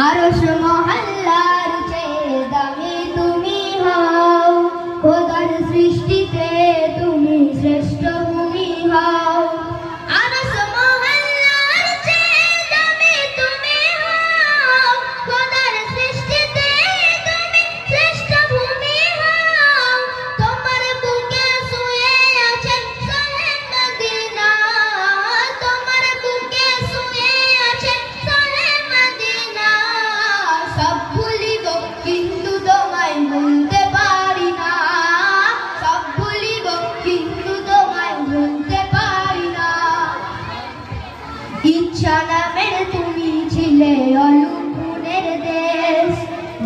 আরশ মহল্লার চেয়ে দামি তুমি হও, খোদার সৃষ্টিতে তুমি শ্রেষ্ঠ ভূমি হও। আরশ মহল্লার চেয়ে দামি তুমি হও, খোদার সৃষ্টিতে তুমি শ্রেষ্ঠ ভূমি হও। তোমার বুকে শুয়ে আছে শাহে মদিনা, তোমার বুকে শুয়ে আছে শাহে মদিনা। সব ভুলিব কিন্তু তোমায় ভুলতে পারি না, সব ভুলিব কিন্তু তোমায় ভুলতে পারি না। ইচ্ছা নামের তুমি ছিলে অলুগুনের দেশ,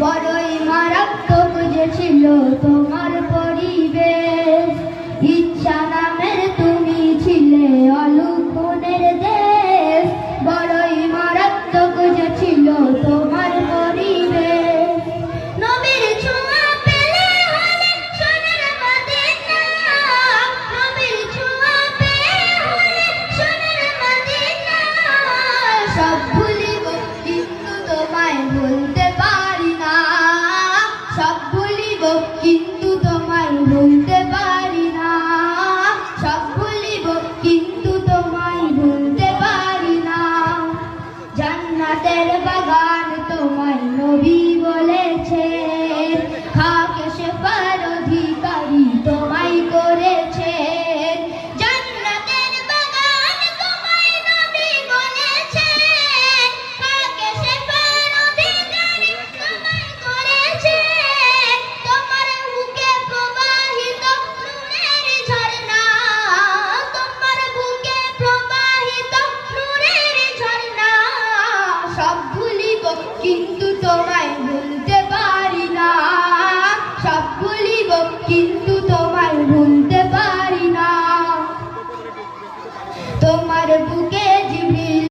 বড়ই মারাত্মক যে ছিল তোমার পরিবেশ। ইচ্ছা নামের তুমি ছিলে অলুগুনের দেশ, বড়ই মারাত্মক যে ছিল তোমার পরিবেশ। নবীর ছোঁয়া পেলে হলে সোনার মদিনা, নবীর ছোঁয়া পেলে হলে সোনার মদিনা। সব ভুলিব কিন্তু তোমায় ভুলতে পারি না, সব ভুলিব কিন্তু তোমায় ভুলতে পারি না, সব ভুলিব কিন্তু তোমায় ভুলতে পারি না। জান্নাতের বাগান তোমায় নবী বলেছে, খাকে শেফার অধিকারী তোমায় করেছে। জান্নাতের বাগান তোমায় নবী বলেছে, খাকে শেফার অধিকারী তোমায় করেছে। তোমার বুকে প্রবাহিত নূরের ঝর্ণা, তোমার বুকে প্রবাহিত নূরের ঝর্ণা। সব ভুলিব কিন্তু